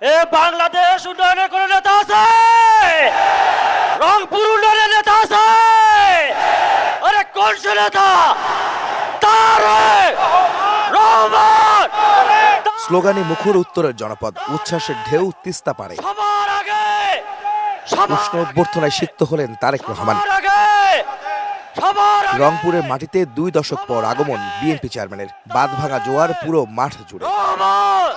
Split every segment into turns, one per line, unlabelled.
এ বাংলাদেশ উন্নয়নের কোন নেতা আছে? রংপুর উন্নয়নের নেতা আছে? আরে কোন সে নেতা? তারেক রহমান।
স্লোগানে মুখর উত্তরের জনপদ, উচ্ছ্বাসের ঢেউ তিস্তা পারে।
সবার আগে
উষ্ণ অভ্যর্থনায় সিক্ত হলেন তারেক রহমান।
সবার আগে
রংপুরের মাটিতে 2 দশক পর আগমন বিএনপি চেয়ারম্যানের। বাঁধভাঙা জোয়ার পুরো মাঠ জুড়ে।
রহমান।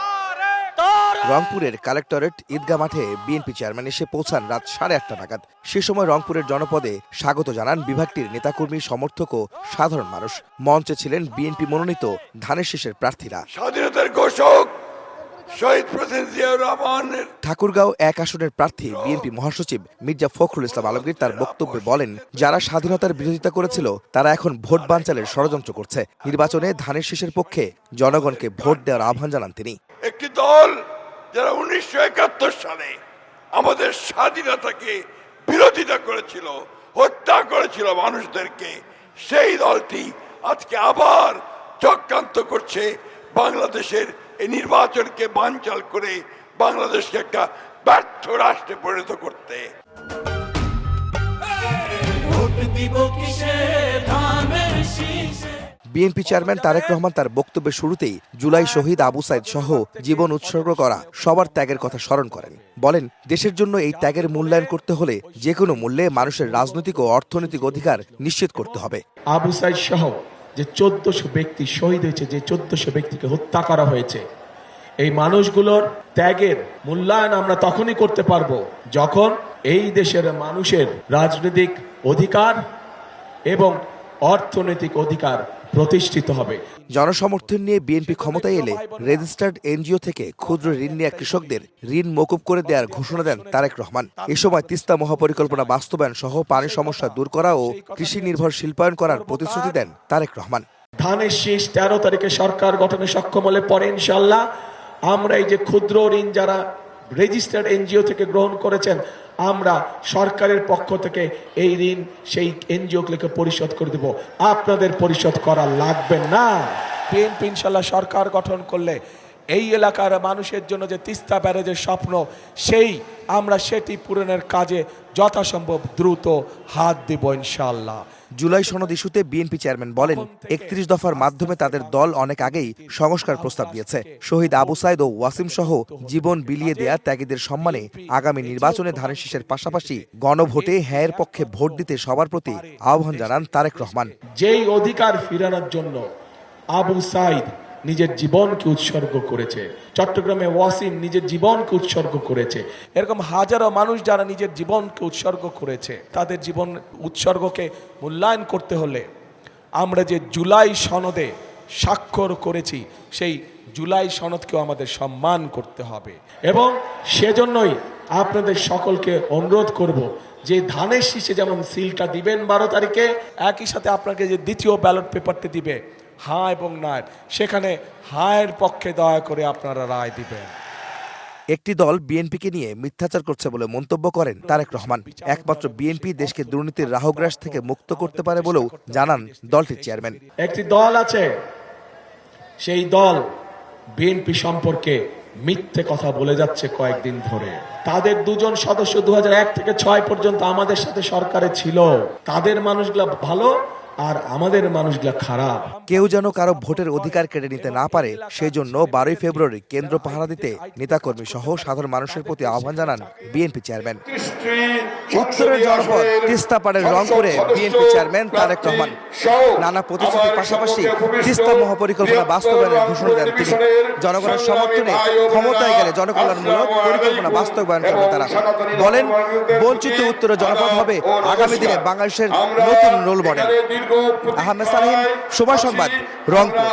রংপুরের কালেক্টরেট ঈদগাহ মাঠে বিএনপি চেয়ারম্যান এসে পৌঁছান রাত 8:30 নাগাদ। সে সময় রংপুরের জনপদে স্বাগত জানান বিভাগটির নেতাকর্মী, সমর্থক ও সাধারণ মানুষ। মঞ্চে ছিলেন বিএনপি মনোনীত ধানের শীষের প্রার্থীরা।
স্বাধীনতার ঘোষক শহীদ প্রেসিডেন্ট জিয়াউর রহমানের
ঠাকুরগাঁও 1 আসনের প্রার্থী বিএনপি মহাসচিব মির্জা ফখরুল ইসলাম আলমগীর তার বক্তব্যে বলেন, যারা স্বাধীনতার বিরোধিতা করেছিল তারা এখন ভোট বানচালের ষড়যন্ত্র করছে। নির্বাচনে ধানের শীষের পক্ষে জনগণকে ভোট দেওয়ার আহ্বান জানান তিনি।
একটি দল যারা 1971 সালে আমাদের স্বাধীনতাকে বিরোধিতা করেছিল, হত্যা করেছিল মানুষদেরকে, সেই দলটি আজকে আবার চক্রান্ত করছে বাংলাদেশের এই নির্বাচনকে বানচাল করে বাংলাদেশকে একটা ব্যর্থ রাষ্ট্রে পরিণত করতে।
বিএনপি চেয়ারম্যান তারেক রহমান তার বক্তব্যের শুরুতেই জুলাই শহীদ আবু সাইদ সহ জীবন উৎসর্গ করা সবার ত্যাগের কথা স্মরণ করেন। বলেন, দেশের জন্য এই ত্যাগের মূল্যায়ন করতে হলে যে কোনো মূল্যে মানুষের রাজনৈতিক ও অর্থনৈতিক অধিকার নিশ্চিত করতে হবে।
আবু সাইদ সহ যে 1400 ব্যক্তি শহীদ হয়েছে, যে 1400 ব্যক্তিকে হত্যা করা হয়েছে, এই মানুষগুলোর ত্যাগের মূল্যায়ন আমরা তখনই করতে পারবো যখন এই দেশের মানুষের রাজনৈতিক অধিকার এবং অর্থনৈতিক অধিকার প্রতিষ্ঠিত হবে।
জনসমর্থন নিয়ে বিএনপি ক্ষমতায় এলে রেজিস্টার্ড এনজিও থেকে ক্ষুদ্র ঋণ নেওয়া কৃষকদের ঋণ মকুব করে দেওয়ার ঘোষণা দেন তারেক রহমান। এ সময় তিস্তা মহাপরিকল্পনা বাস্তবায়ন সহ পানি সমস্যা দূর করা ও কৃষি নির্ভর শিল্পায়ন করার প্রতিশ্রুতি দেন তারেক রহমান।
ধানের শীষ 13 তারিখে সরকার গঠনে সক্ষম হলে পরে ইনশাল্লাহ আমরা এই যে ক্ষুদ্র ঋণ যারা রেজিস্টার্ড এনজিও থেকে গ্রহণ করেছেন, আমরা সরকারের পক্ষ থেকে এই ঋণ সেই এনজিওগুলোকে পরিশোধ করে দেব। আপনাদের পরিশোধ করা লাগবে না। বিএনপি ইনশাল্লাহ সরকার গঠন করলে এই এলাকার মানুষের জন্য যে তিস্তা ব্যারেজের স্বপ্ন, আমরা সেটি পূরণের কাজে যথাসম্ভব দ্রুত হাত দেব ইনশাল্লাহ।
জুলাই সনদ ইস্যুতে বিএনপি চেয়ারম্যান বলেন, 31 দফার মাধ্যমে তাদের দল অনেক আগেই সংস্কার প্রস্তাব দিয়েছে। শহীদ আবু সাইদ ও ওয়াসিম সহ জীবন বিলিয়ে দেয়া ত্যাগীদের সম্মানে আগামী নির্বাচনে ধানের শীষের পাশাপাশি গণভোটে হ্যাঁর পক্ষে ভোট দিতে সবার প্রতি আহ্বান জানান তারেক রহমান।
যেই অধিকার ফিরানোর জন্য আবু সাইদ নিজের জীবনকে উৎসর্গ করেছে, চট্টগ্রামে ওয়াসিম নিজের জীবনকে উৎসর্গ করেছে, এরকম হাজারো মানুষ যারা নিজের জীবনকে উৎসর্গ করেছে, তাদের জীবন উৎসর্গকে মূল্যায়ন করতে হলে আমরা যে জুলাই সনদে স্বাক্ষর করেছি, সেই জুলাই সনদকেও আমাদের সম্মান করতে হবে। এবং সেজন্যই আপনাদের সকলকে অনুরোধ করব যে ধানের শীষে যেমন সিলটা দিবেন 12 তারিখে, একই সাথে আপনাকে যে দ্বিতীয় ব্যালট পেপারটি দিবে হ্যাঁ এবং না, সেখানে হায়ের পক্ষে দয়া করে আপনারা রায় দিবেন।
একটি দল বিএনপিকে নিয়ে মিথ্যাচার করছে বলে মন্তব্য করেন তারেক রহমান। একমাত্র বিএনপি দেশকে দুর্নীতির রাহগ্রাস থেকে মুক্ত করতে পারে বলেও জানান দলটির চেয়ারম্যান।
একটি দল আছে, সেই দল বিএনপি সম্পর্কে মিথ্যে কথা বলে যাচ্ছে কয়েকদিন ধরে। তাদের 2 জন সদস্য 2001 থেকে 6 পর্যন্ত আমাদের সাথে সরকারে ছিল। তাদের মানুষগুলা ভালো আর আমাদের মানুষগুলা খারাপ।
কেউ যেন কারো ভোটের অধিকার কেড়ে নিতে না পারে, সেই জন্য 12 ফেব্রুয়ারি কেন্দ্র পাহারা দিতে নেতাকর্মী সহ সাধারণ মানুষের প্রতি আহ্বান জানান বিএনপি চেয়ারম্যান। উত্তরের জনপদ তিস্তা পাড়ের রংপুরে বিএনপি চেয়ারম্যান তারেক রহমান নানা প্রতিশ্রুতির পাশাপাশি তিস্তা মহাপরিকল্পনা বাস্তবায়নের ঘোষণা দেন তিনি। জনগণের সমর্থনে ক্ষমতায় গেলে জনকল্যাণমূলক পরিকল্পনা বাস্তবায়ন করবেন তারা। বলেন, বঞ্চিত উত্তরের জনপদ হবে আগামী দিনে বাংলাদেশের নতুন রোল মডেল। আহমেদ সালেহীন, সময় সংবাদ, রংপুর।